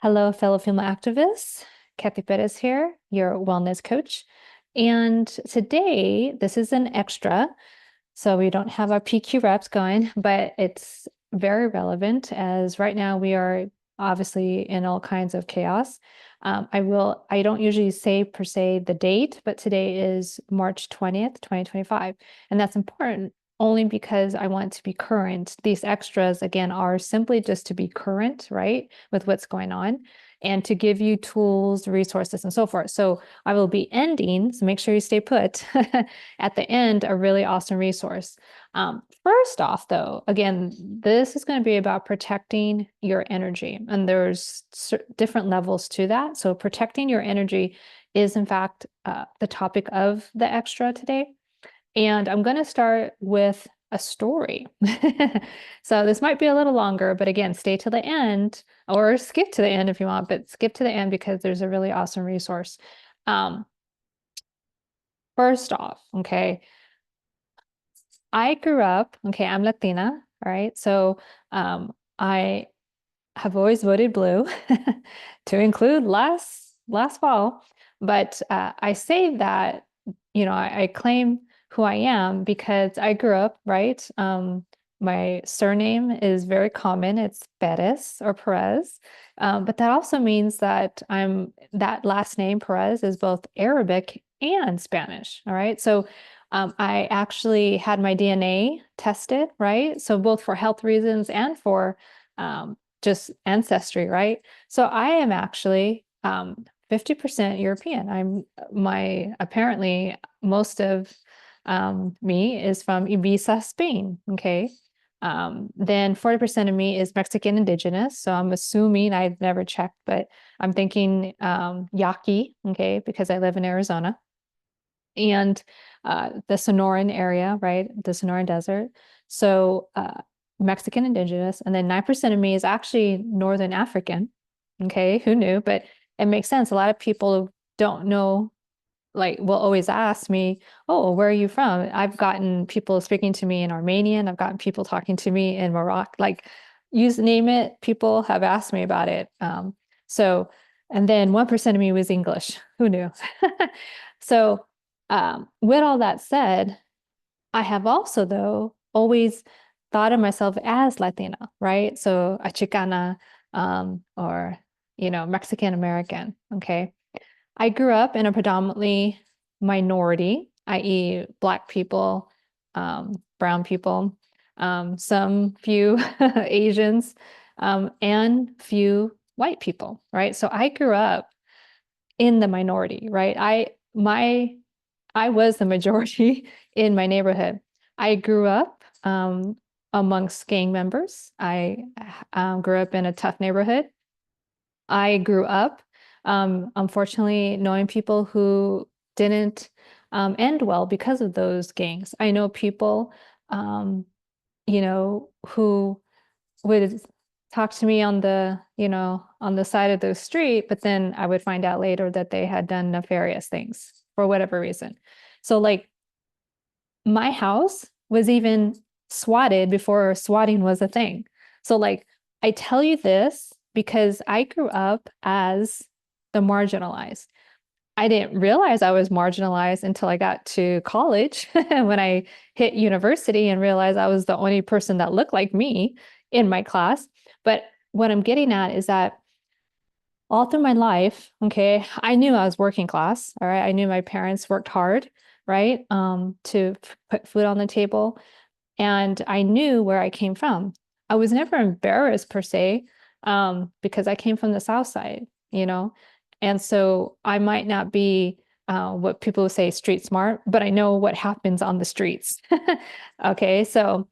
Hello, fellow female activists. Cathy Perez here, your wellness coach. And today, this is an extra, so we don't have our PQ reps going, but it's very relevant as right now we are obviously in all kinds of chaos. I don't usually say per se the date, but today is March 20th, 2025. And that's important only because I want to be current. These extras, again, are simply just to be current, right, with what's going on and to give you tools, resources, and so forth. So I will be ending, so make sure you stay put, at the end, a really awesome resource. First off, though, again, this is going to be about protecting your energy, and there's different levels to that. So protecting your energy is, in fact, the topic of the extra today. And I'm going to start with a story. So this might be a little longer, but again, stay to the end or skip to the end if you want, but skip to the end because there's a really awesome resource. Um, First off, okay, I grew up, okay, I'm Latina, all right? So I have always voted blue to include last fall. But I say that, I claim who I am because I grew up, right? My surname is very common. It's Perez or Perez. But that also means that that last name, Perez, is both Arabic and Spanish. All right. So I actually had my DNA tested, right? So both for health reasons and for just ancestry, right? So I am actually 50% European. Apparently most of me is from Ibiza, Spain. Okay. Then 40% of me is Mexican indigenous. So I'm assuming, I've never checked, but I'm thinking Yaqui, okay, because I live in Arizona. And the Sonoran area, right? The Sonoran Desert. So Mexican indigenous. And then 9% of me is actually Northern African. Okay, who knew? But it makes sense. A lot of people don't know, like, will always ask me, oh, where are you from? I've gotten people speaking to me in Armenian. I've gotten people talking to me in Morocco. Like, name it, people have asked me about it. So, and then 1% of me was English. Who knew? So, with all that said, I have also, though, always thought of myself as Latina, right? So a Chicana, or, Mexican American. Okay. I grew up in a predominantly minority, i.e., Black people, brown people, some few Asians, and few white people, right? So I grew up in the minority, right? I was the majority in my neighborhood. I grew up amongst gang members. I grew up in a tough neighborhood. I grew up, unfortunately, knowing people who didn't end well because of those gangs. I know people, who would talk to me on the side of the street, but then I would find out later that they had done nefarious things for whatever reason. So, like, my house was even swatted before swatting was a thing. So, like, I tell you this because I grew up as the marginalized. I didn't realize I was marginalized until I got to college when I hit university and realized I was the only person that looked like me in my class. But what I'm getting at is that all through my life, okay, I knew I was working class. All right. I knew my parents worked hard, right, to put food on the table. And I knew where I came from. I was never embarrassed per se, because I came from the South Side, and so I might not be what people would say street smart, but I know what happens on the streets. Okay, so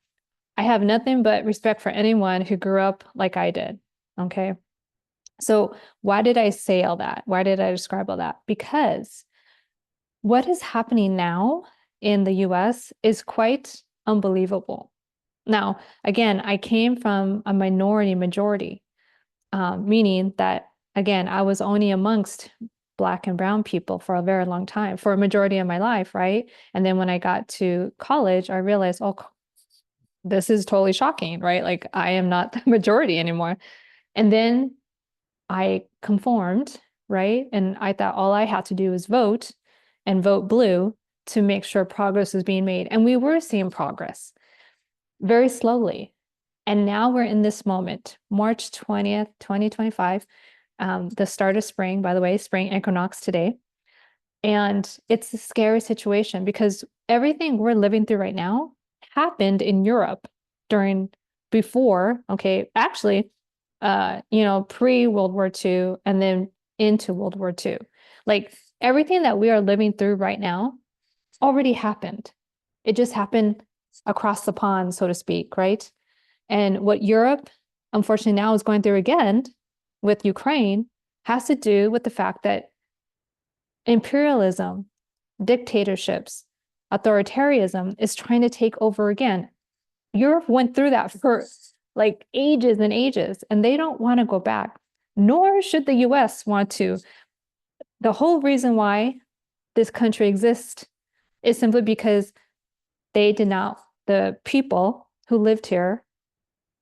I have nothing but respect for anyone who grew up like I did. Okay, so why did I say all that? Why did I describe all that? Because what is happening now in the US is quite unbelievable. Now, again, I came from a minority majority, meaning that, again, I was only amongst Black and brown people for a very long time, for a majority of my life, right? And then when I got to college, I realized, oh, this is totally shocking, right? Like, I am not the majority anymore. And then I conformed, right? And I thought all I had to do was vote and vote blue to make sure progress was being made. And we were seeing progress very slowly. And now we're in this moment, March 20th, 2025, the start of spring, by the way, spring equinox today. And it's a scary situation because everything we're living through right now happened in Europe during before, okay, actually, pre-World War II and then into World War II. Like everything that we are living through right now already happened. It just happened across the pond, so to speak, right? And what Europe, unfortunately, now is going through again with Ukraine has to do with the fact that imperialism, dictatorships, authoritarianism is trying to take over again. Europe went through that for like ages and ages, and they don't want to go back, nor should the US want to. The whole reason why this country exists is simply because the people who lived here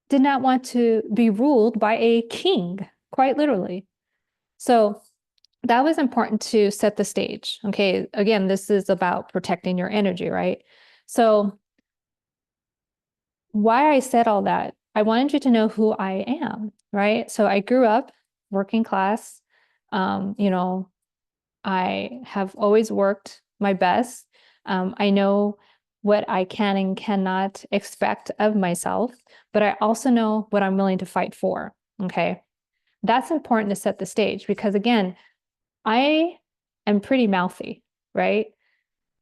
did not want to be ruled by a king, quite literally. So that was important to set the stage. Okay, again, this is about protecting your energy, right? So why I said all that, I wanted you to know who I am, right? So I grew up working class. You know, I have always worked my best. I know what I can and cannot expect of myself, but I also know what I'm willing to fight for. Okay. That's important to set the stage because, again, I am pretty mouthy, right?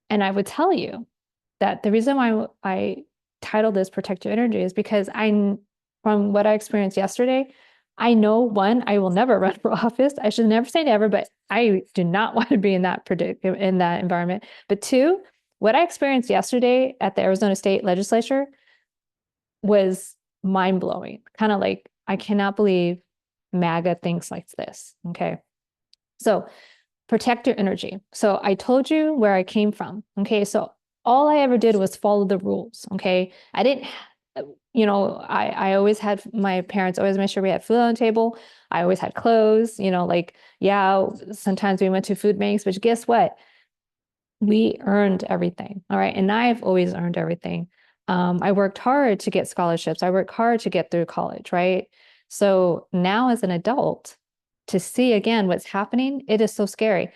And I would tell you that the reason why I titled this Protect Your Energy is because from what I experienced yesterday, I know one, I will never run for office. I should never say never, but I do not want to be in that environment. But two, what I experienced yesterday at the Arizona State Legislature was mind blowing. Kind of like, I cannot believe MAGA thinks like this. Okay. So protect your energy. So I told you where I came from. Okay. So all I ever did was follow the rules. Okay. I didn't, I always had my parents always made sure we had food on the table. I always had clothes, yeah, sometimes we went to food banks, but guess what? We earned everything. All right. And I've always earned everything. I worked hard to get scholarships. I worked hard to get through college. Right. So now as an adult, to see again what's happening, it is so scary.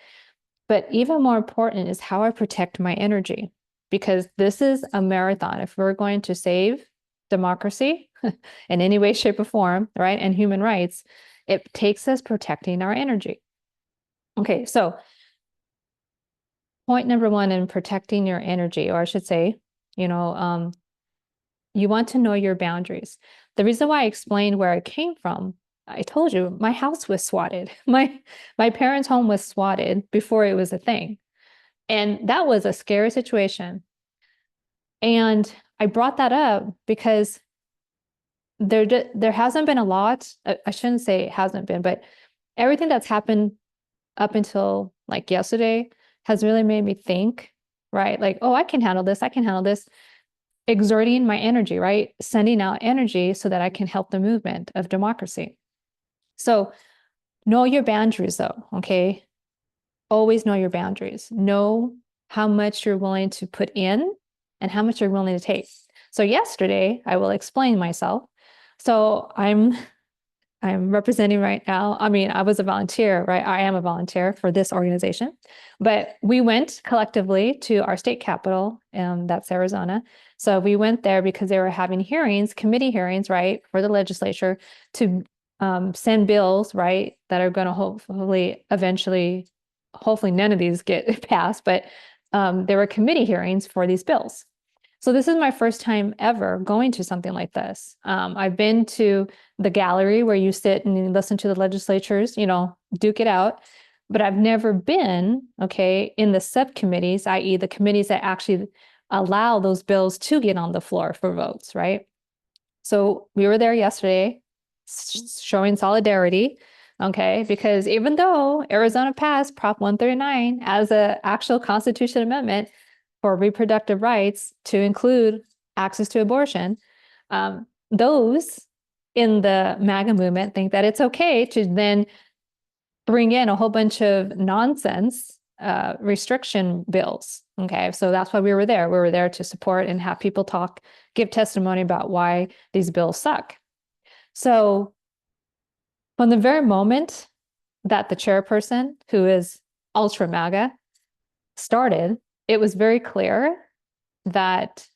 But even more important is how I protect my energy, because this is a marathon. If we're going to save democracy in any way, shape, or form, right, and human rights, it takes us protecting our energy. Okay, so point number one in protecting your energy, or I should say, you want to know your boundaries. The reason why I explained where I came from, I told you my house was swatted. My parents' home was swatted before it was a thing. And that was a scary situation. And I brought that up because there hasn't been a lot. I shouldn't say it hasn't been, but everything that's happened up until like yesterday has really made me think, right? Like, oh, I can handle this. I can handle this. Exerting my energy, right? Sending out energy so that I can help the movement of democracy. So know your boundaries though, okay? Always know your boundaries. Know how much you're willing to put in and how much you're willing to take. So yesterday, I will explain myself. So I'm representing right now. I mean, I was a volunteer, right? I am a volunteer for this organization, but we went collectively to our state capital, and that's Arizona. So we went there because they were having hearings, committee hearings, right, for the legislature to send bills, right, that are going to hopefully eventually, hopefully none of these get passed, but there were committee hearings for these bills. So this is my first time ever going to something like this. I've been to the gallery where you sit and you listen to the legislatures, duke it out. But I've never been, okay, in the subcommittees, i.e. the committees that actually allow those bills to get on the floor for votes, right? So we were there yesterday showing solidarity, okay, because even though Arizona passed Prop 139 as an actual constitutional amendment for reproductive rights to include access to abortion, those in the MAGA movement think that it's okay to then bring in a whole bunch of nonsense restriction bills. Okay, so that's why we were there. We were there to support and have people talk, give testimony about why these bills suck. So from the very moment that the chairperson, who is ultra MAGA, started, it was very clear that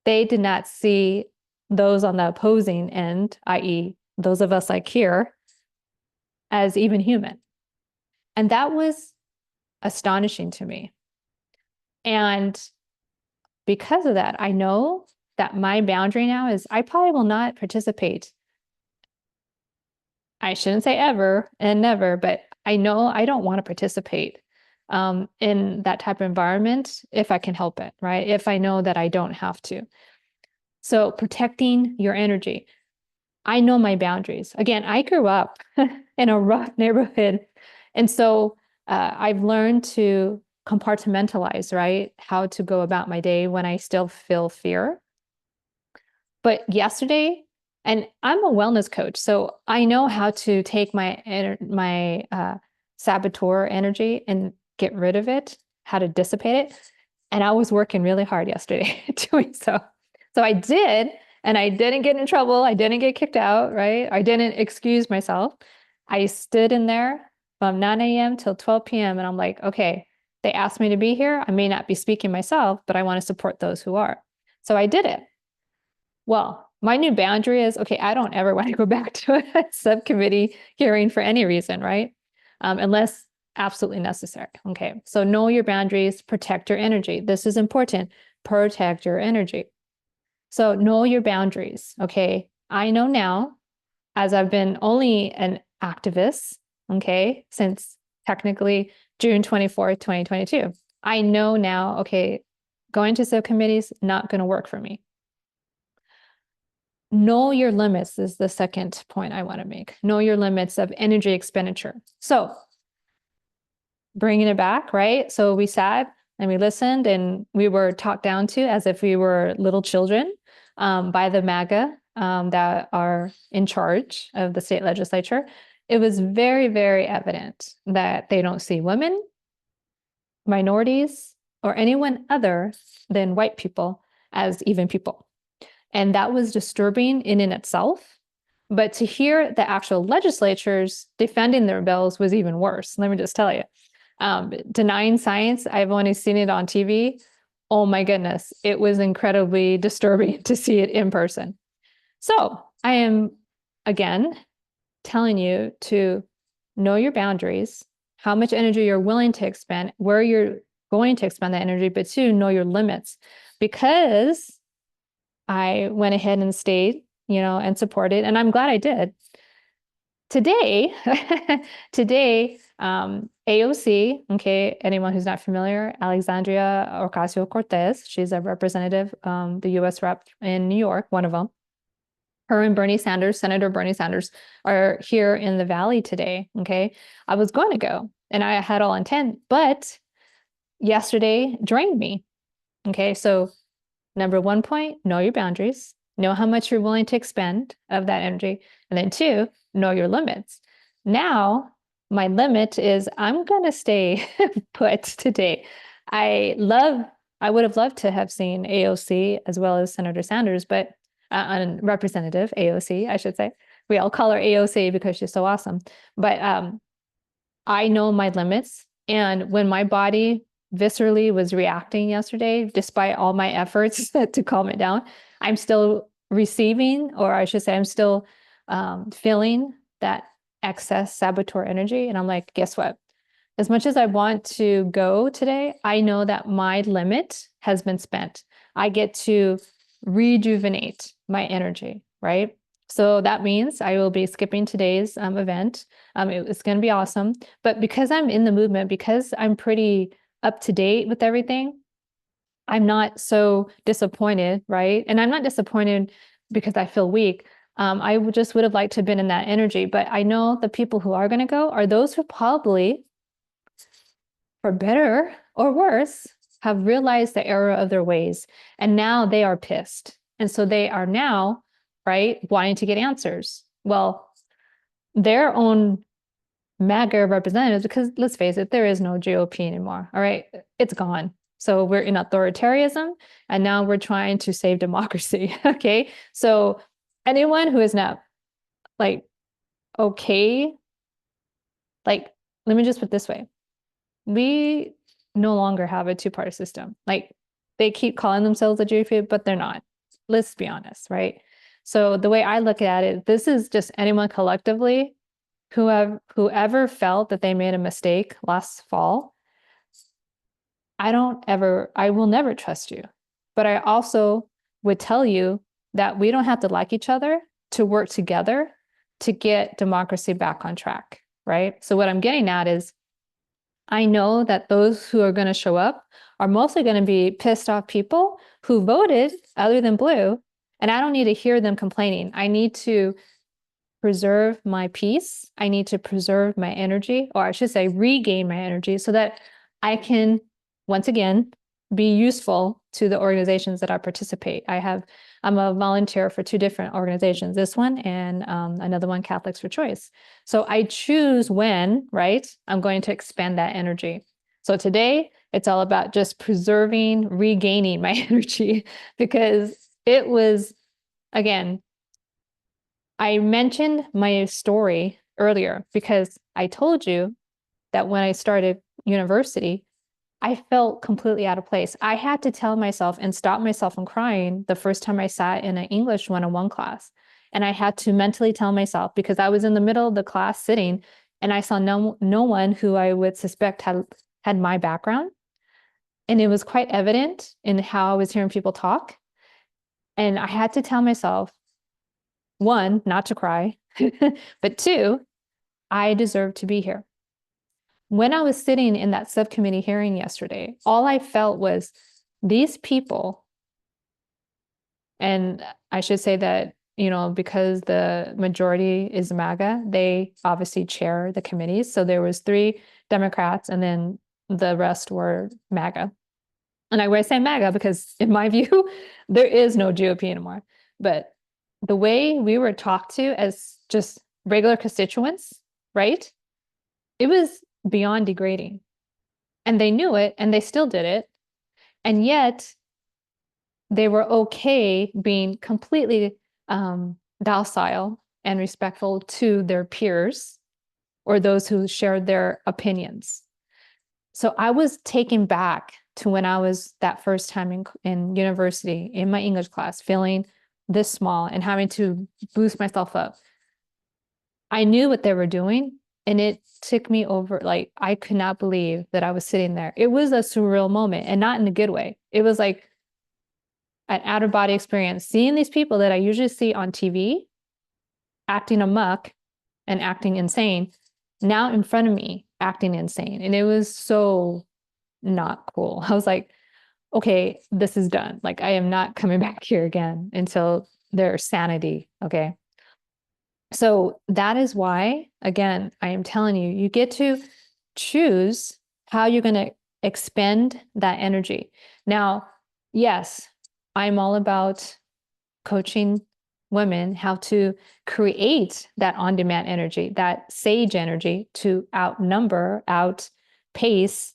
they did not see those on the opposing end, i.e., those of us like here, as even human. And that was astonishing to me. And because of that, I know that my boundary now is I probably will not participate. I shouldn't say ever and never, but I know I don't want to participate in that type of environment if I can help it, right? If I know that I don't have to. So protecting your energy. I know my boundaries. Again, I grew up in a rough neighborhood. And so I've learned to compartmentalize, right? How to go about my day when I still feel fear. But yesterday, and I'm a wellness coach, so I know how to take my saboteur energy and get rid of it, how to dissipate it. And I was working really hard yesterday doing so. So I did, and I didn't get in trouble. I didn't get kicked out, right? I didn't excuse myself. I stood in there from 9 a.m. till 12 p.m. And I'm like, okay, they asked me to be here. I may not be speaking myself, but I want to support those who are. So I did it. Well, my new boundary is, okay, I don't ever want to go back to a subcommittee hearing for any reason, right? Unless absolutely necessary. Okay, so know your boundaries, protect your energy. This is important. Protect your energy. So know your boundaries. Okay, I know now, as I've been only an activist, okay, since technically June 24th, 2022. I know now, okay, going to subcommittees, not going to work for me. Know your limits is the second point I want to make. Know your limits of energy expenditure. So bringing it back, right? So we sat and we listened and we were talked down to as if we were little children by the MAGA that are in charge of the state legislature. It was very, very evident that they don't see women, minorities, or anyone other than white people as even people. And that was disturbing in itself. But to hear the actual legislatures defending their bills was even worse. Let me just tell you. Denying science, I've only seen it on TV. Oh my goodness, it was incredibly disturbing to see it in person. So I am, again, telling you to know your boundaries, how much energy you're willing to expend, where you're going to expend that energy, but two, know your limits. Because I went ahead and stayed, and supported, and I'm glad I did. Today, AOC, okay, anyone who's not familiar, Alexandria Ocasio-Cortez, she's a representative, the US rep in New York, one of them. Her and Bernie Sanders, Senator Bernie Sanders, are here in the Valley today, okay? I was going to go, and I had all intent, but yesterday drained me, okay? So number one point, know your boundaries, know how much you're willing to expend of that energy. And then two, know your limits. Now, my limit is I'm going to stay put today. I would have loved to have seen AOC as well as Senator Sanders, but Representative AOC, I should say. We all call her AOC because she's so awesome. But I know my limits. And when my body viscerally was reacting yesterday, despite all my efforts to calm it down, I'm still receiving, or I should say, I'm still feeling that excess saboteur energy. And I'm like, guess what? As much as I want to go today, I know that my limit has been spent. I get to rejuvenate my energy, right? So that means I will be skipping today's event. It's going to be awesome. But because I'm in the movement, because I'm pretty up to date with everything, I'm not so disappointed, right? And I'm not disappointed because I feel weak. I just would have liked to have been in that energy. But I know the people who are going to go are those who probably, for better or worse, have realized the error of their ways. And now they are pissed. And so they are now right? Wanting to get answers. Well, their own MAGA representatives, because let's face it, there is no GOP anymore. All right. It's gone. So we're in authoritarianism and now we're trying to save democracy. Okay. So anyone who is not like, okay, like, let me just put it this way. We no longer have a two-party system. Like they keep calling themselves a GOP, but they're not. Let's be honest, right? So the way I look at it, this is just anyone collectively whoever felt that they made a mistake last fall. I will never trust you. But I also would tell you that we don't have to like each other to work together to get democracy back on track, right? So what I'm getting at is I know that those who are going to show up are mostly going to be pissed off people who voted other than blue. And I don't need to hear them complaining. I need to preserve my peace. I need to preserve my energy, or I should say, regain my energy so that I can, once again, be useful to the organizations that I participate. I'm a volunteer for two different organizations, this one and another one, Catholics for Choice. So I choose when, right, I'm going to expend that energy. So today, it's all about just preserving, regaining my energy because it was, again, I mentioned my story earlier because I told you that when I started university, I felt completely out of place. I had to tell myself and stop myself from crying the first time I sat in an English one-on-one class. And I had to mentally tell myself because I was in the middle of the class sitting and I saw no one who I would suspect had my background. And it was quite evident in how I was hearing people talk. And I had to tell myself, one, not to cry, but two, I deserve to be here. When I was sitting in that subcommittee hearing yesterday, all I felt was these people, and I should say that, because the majority is MAGA, they obviously chair the committees. So there was 3 Democrats and then the rest were MAGA. And I say MAGA because in my view, there is no GOP anymore. But the way we were talked to as just regular constituents, right? It was beyond degrading. And they knew it and they still did it. And yet they were okay being completely docile and respectful to their peers or those who shared their opinions. So I was taken back to when I was that first time in university in my English class, feeling this small and having to boost myself up. I knew what they were doing and it took me over. Like, I could not believe that I was sitting there. It was a surreal moment and not in a good way. It was like an out of body experience, seeing these people that I usually see on TV acting amok and acting insane, now in front of me acting insane. And it was so not cool. I was like, okay, this is done. Like, I am not coming back here again until there's sanity. Okay. So that is why, again, I am telling you, you get to choose how you're going to expend that energy. Now, yes, I'm all about coaching women how to create that on-demand energy, that sage energy to outpace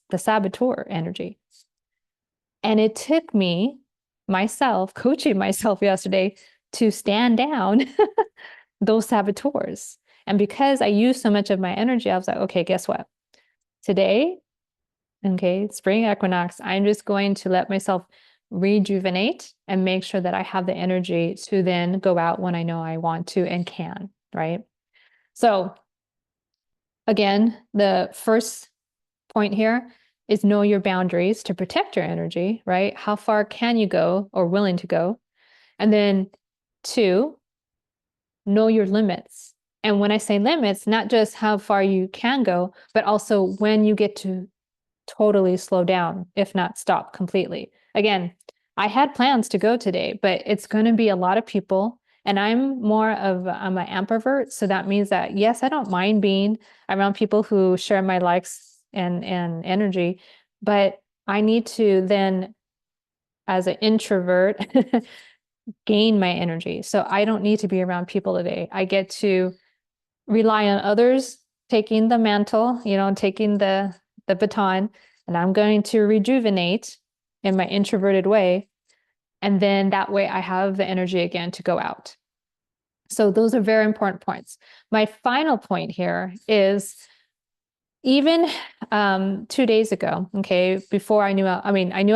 the saboteur energy. And it took me, myself, coaching myself yesterday to stand down those saboteurs. And because I used so much of my energy, I was like, okay, guess what? Today, okay, spring equinox, I'm just going to let myself rejuvenate and make sure that I have the energy to then go out when I know I want to and can, right? So again, the first point here is know your boundaries to protect your energy, right? How far can you go or willing to go? And then 2, know your limits. And when I say limits, not just how far you can go, but also when you get to totally slow down, if not stop completely. Again, I had plans to go today, but it's going to be a lot of people. And I'm an ambivert. So that means that, yes, I don't mind being around people who share my likes and energy, but I need to then, as an introvert, gain my energy. So I don't need to be around people today. I get to rely on others taking the mantle, taking the baton, and I'm going to rejuvenate in my introverted way. And then that way I have the energy again to go out. So those are very important points. My final point here is even 2 days ago, okay, before I knew I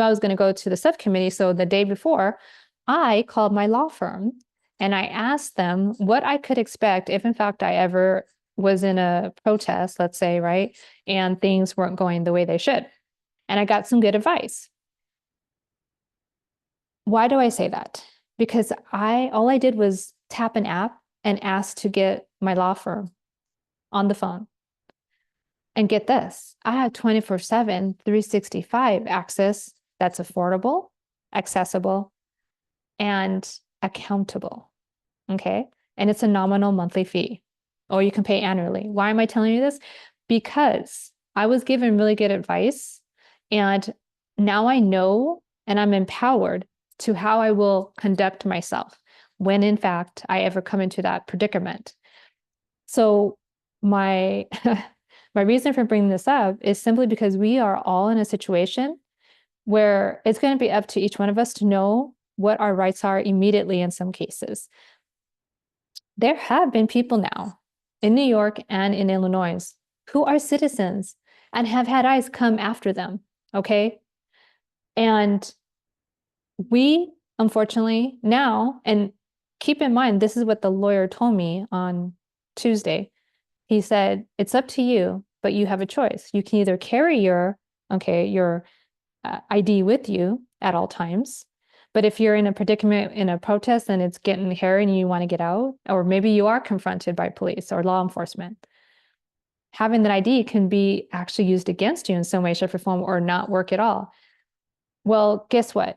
was going to go to the subcommittee. So the day before, I called my law firm and I asked them what I could expect if, in fact, I ever was in a protest, let's say, right, and things weren't going the way they should. And I got some good advice. Why do I say that? Because all I did was tap an app and ask to get my law firm on the phone. And get this, I have 24/7, 365 access that's affordable, accessible, and accountable. Okay. And it's a nominal monthly fee, or you can pay annually. Why am I telling you this? Because I was given really good advice, and now I know and I'm empowered to how I will conduct myself when, in fact, I ever come into that predicament. So my my reason for bringing this up is simply because we are all in a situation where it's going to be up to each one of us to know what our rights are immediately in some cases. There have been people now in New York and in Illinois who are citizens and have had ICE come after them, okay? And we, unfortunately, now, and keep in mind, this is what the lawyer told me on Tuesday. He said, it's up to you, but you have a choice. You can either carry your ID with you at all times. But if you're in a predicament in a protest and it's getting hairy and you want to get out, or maybe you are confronted by police or law enforcement, having that ID can be actually used against you in some way, shape, or form, or not work at all. Well, guess what?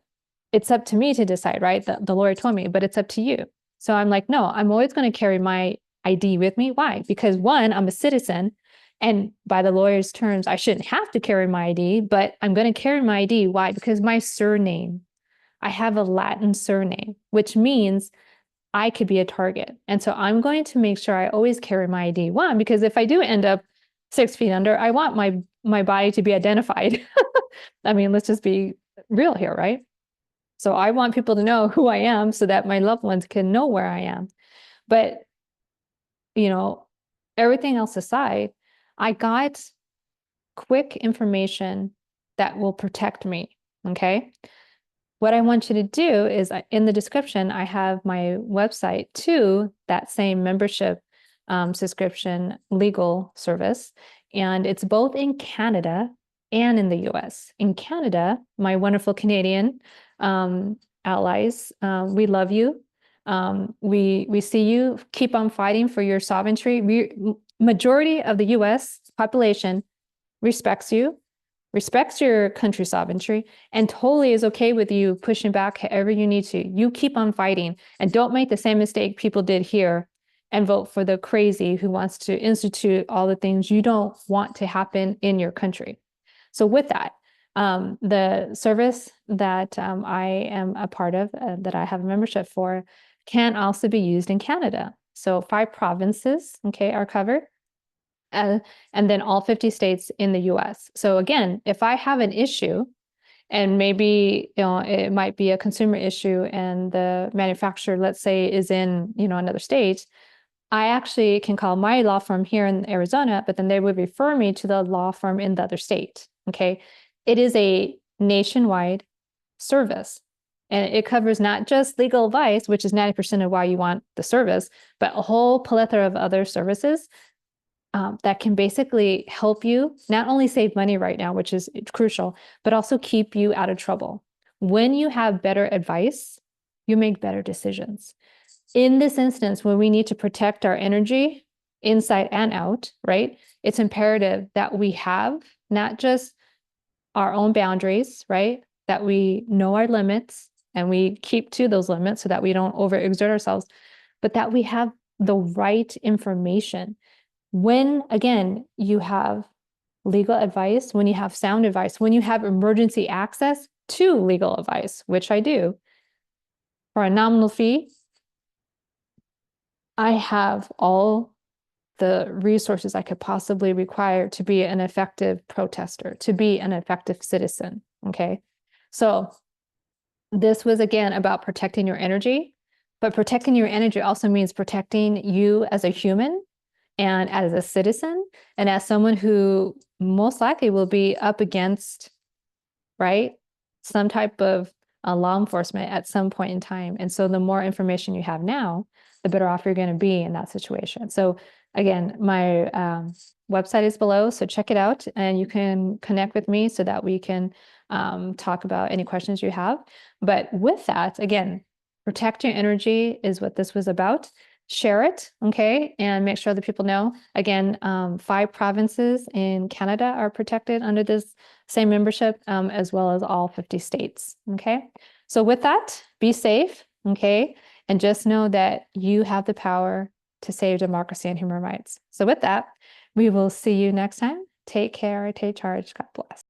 It's up to me to decide, right? The lawyer told me, but it's up to you. So I'm like, no, I'm always going to carry my ID with me. Why? Because one, I'm a citizen. And by the lawyer's terms, I shouldn't have to carry my ID, but I'm going to carry my ID. Why? Because my surname, I have a Latin surname, which means I could be a target. And so I'm going to make sure I always carry my ID. One, because if I do end up 6 feet under, I want my body to be identified. I mean, let's just be real here, right? So I want people to know who I am so that my loved ones can know where I am. But, everything else aside, I got quick information that will protect me, okay? What I want you to do is in the description, I have my website to that same membership subscription legal service. And it's both in Canada and in the US. In Canada, my wonderful Canadian allies, we love you. We see you. Keep on fighting for your sovereignty. Majority of the US population respects you, respects your country's sovereignty, and totally is okay with you pushing back however you need to. You keep on fighting and don't make the same mistake people did here and vote for the crazy who wants to institute all the things you don't want to happen in your country. So with that, the service that I am a part of, that I have a membership for, can also be used in Canada. So 5 provinces, okay, are covered. And then all 50 states in the US. So again, if I have an issue, and maybe it might be a consumer issue and the manufacturer, let's say, is in another state, I actually can call my law firm here in Arizona, but then they would refer me to the law firm in the other state. Okay. It is a nationwide service. And it covers not just legal advice, which is 90% of why you want the service, but a whole plethora of other services that can basically help you not only save money right now, which is crucial, but also keep you out of trouble. When you have better advice, you make better decisions. In this instance, when we need to protect our energy inside and out, right? It's imperative that we have not just our own boundaries, right? That we know our limits and we keep to those limits so that we don't overexert ourselves, but that we have the right information. When, again, you have legal advice, when you have sound advice, when you have emergency access to legal advice, which I do, for a nominal fee, I have all the resources I could possibly require to be an effective protester, to be an effective citizen. Okay. So this was again about protecting your energy, but protecting your energy also means protecting you as a human and as a citizen and as someone who most likely will be up against, right, some type of law enforcement at some point in time. And so the more information you have now, the better off you're going to be in that situation. So again, my website is below, so check it out and you can connect with me so that we can talk about any questions you have. But with that, again, protect your energy is what this was about. Share it, okay, and make sure that people know. Again, 5 provinces in Canada are protected under this same membership, as well as all 50 states, okay? So with that, be safe, okay? And just know that you have the power to save democracy and human rights. So with that, we will see you next time. Take care, take charge, God bless.